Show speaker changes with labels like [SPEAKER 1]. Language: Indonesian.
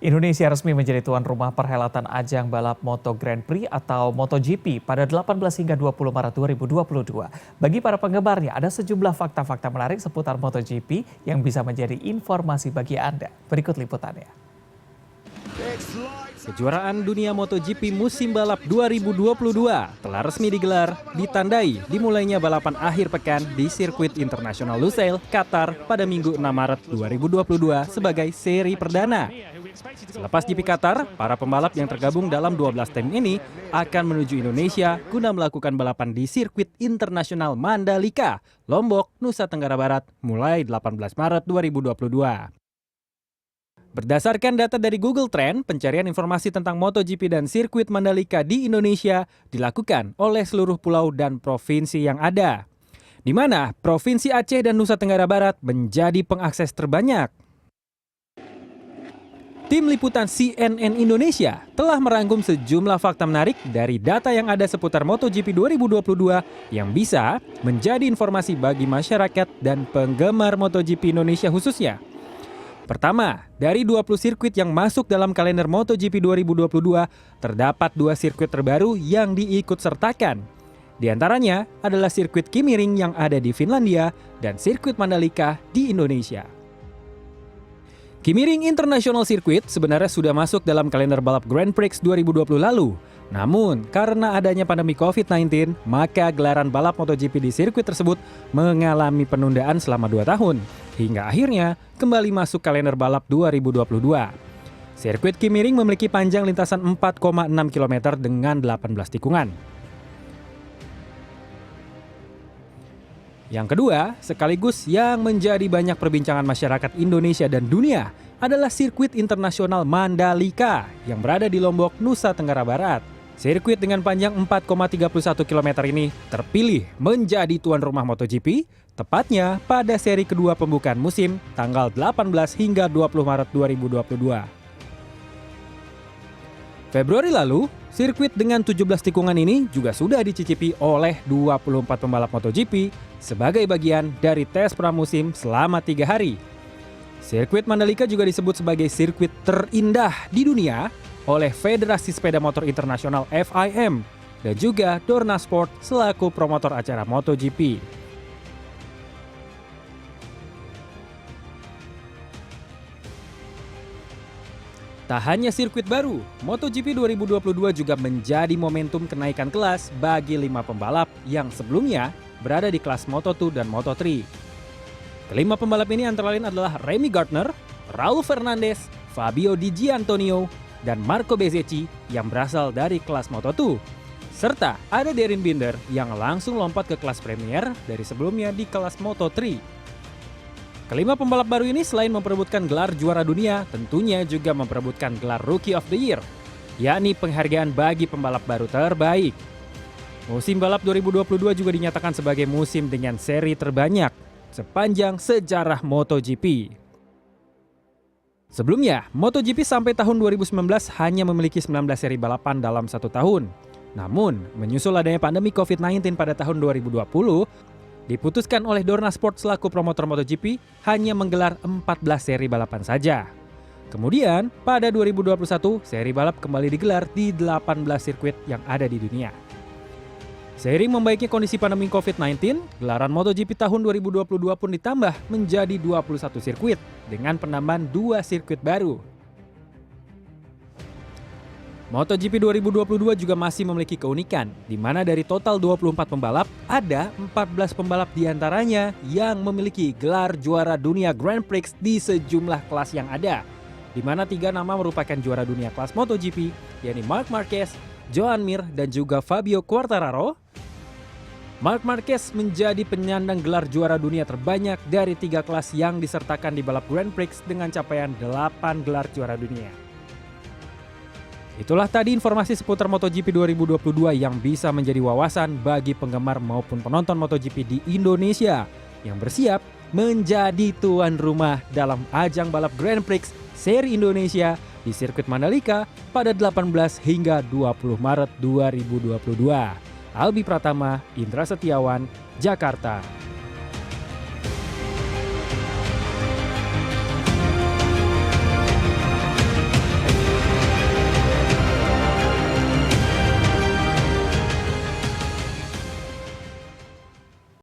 [SPEAKER 1] Indonesia resmi menjadi tuan rumah perhelatan ajang balap Moto Grand Prix atau MotoGP pada 18 hingga 20 Maret 2022. Bagi para penggemarnya, ada sejumlah fakta-fakta menarik seputar MotoGP yang bisa menjadi informasi bagi Anda. Berikut liputannya.
[SPEAKER 2] Kejuaraan dunia MotoGP musim balap 2022 telah resmi digelar, ditandai dimulainya balapan akhir pekan di sirkuit internasional Lusail, Qatar pada Minggu 6 Maret 2022 sebagai seri perdana. Selepas GP Qatar, para pembalap yang tergabung dalam 12 tim ini akan menuju Indonesia guna melakukan balapan di sirkuit internasional Mandalika, Lombok, Nusa Tenggara Barat mulai 18 Maret 2022. Berdasarkan data dari Google Trend, pencarian informasi tentang MotoGP dan sirkuit Mandalika di Indonesia dilakukan oleh seluruh pulau dan provinsi yang ada, di mana Provinsi Aceh dan Nusa Tenggara Barat menjadi pengakses terbanyak. Tim liputan CNN Indonesia telah merangkum sejumlah fakta menarik dari data yang ada seputar MotoGP 2022 yang bisa menjadi informasi bagi masyarakat dan penggemar MotoGP Indonesia khususnya. Pertama, dari 20 sirkuit yang masuk dalam kalender MotoGP 2022, terdapat 2 sirkuit terbaru yang diikut-sertakan. Di antaranya adalah sirkuit Kimiring yang ada di Finlandia dan sirkuit Mandalika di Indonesia. Kimiring International Circuit sebenarnya sudah masuk dalam kalender balap Grand Prix 2020 lalu. Namun, karena adanya pandemi COVID-19, maka gelaran balap MotoGP di sirkuit tersebut mengalami penundaan selama 2 tahun, hingga akhirnya kembali masuk kalender balap 2022. Sirkuit Kimiring memiliki panjang lintasan 4,6 km dengan 18 tikungan. Yang kedua, sekaligus yang menjadi banyak perbincangan masyarakat Indonesia dan dunia adalah sirkuit internasional Mandalika yang berada di Lombok, Nusa Tenggara Barat. Sirkuit dengan panjang 4,31 km ini terpilih menjadi tuan rumah MotoGP, tepatnya pada seri kedua pembukaan musim tanggal 18 hingga 20 Maret 2022. Februari lalu, sirkuit dengan 17 tikungan ini juga sudah dicicipi oleh 24 pembalap MotoGP sebagai bagian dari tes pramusim selama 3 hari. Sirkuit Mandalika juga disebut sebagai sirkuit terindah di dunia oleh Federasi Sepeda Motor Internasional FIM dan juga Dorna Sport selaku promotor acara MotoGP. Tak hanya sirkuit baru, MotoGP 2022 juga menjadi momentum kenaikan kelas bagi 5 pembalap yang sebelumnya berada di kelas Moto2 dan Moto3. Kelima pembalap ini antara lain adalah Remy Gardner, Raul Fernandez, Fabio Di Giannantonio, dan Marco Bezzecchi yang berasal dari kelas Moto2. Serta ada Darryn Binder yang langsung lompat ke kelas Premier dari sebelumnya di kelas Moto3. Kelima pembalap baru ini selain memperebutkan gelar juara dunia, tentunya juga memperebutkan gelar Rookie of the Year, yakni penghargaan bagi pembalap baru terbaik. Musim balap 2022 juga dinyatakan sebagai musim dengan seri terbanyak sepanjang sejarah MotoGP. Sebelumnya, MotoGP sampai tahun 2019 hanya memiliki 19 seri balapan dalam 1 tahun. Namun, menyusul adanya pandemi COVID-19 pada tahun 2020, diputuskan oleh Dorna Sport selaku promotor MotoGP hanya menggelar 14 seri balapan saja. Kemudian, pada 2021, seri balap kembali digelar di 18 sirkuit yang ada di dunia. Seiring membaiknya kondisi pandemi COVID-19, gelaran MotoGP tahun 2022 pun ditambah menjadi 21 sirkuit dengan penambahan 2 sirkuit baru. MotoGP 2022 juga masih memiliki keunikan, di mana dari total 24 pembalap, ada 14 pembalap diantaranya yang memiliki gelar juara dunia Grand Prix di sejumlah kelas yang ada, di mana 3 nama merupakan juara dunia kelas MotoGP, yakni Marc Marquez, Joan Mir, dan juga Fabio Quartararo. Marc Marquez menjadi penyandang gelar juara dunia terbanyak dari 3 kelas yang disertakan di balap Grand Prix dengan capaian 8 gelar juara dunia. Itulah tadi informasi seputar MotoGP 2022 yang bisa menjadi wawasan bagi penggemar maupun penonton MotoGP di Indonesia yang bersiap menjadi tuan rumah dalam ajang balap Grand Prix Seri Indonesia di sirkuit Mandalika pada 18 hingga 20 Maret 2022. Albi Pratama, Indra Setiawan, Jakarta.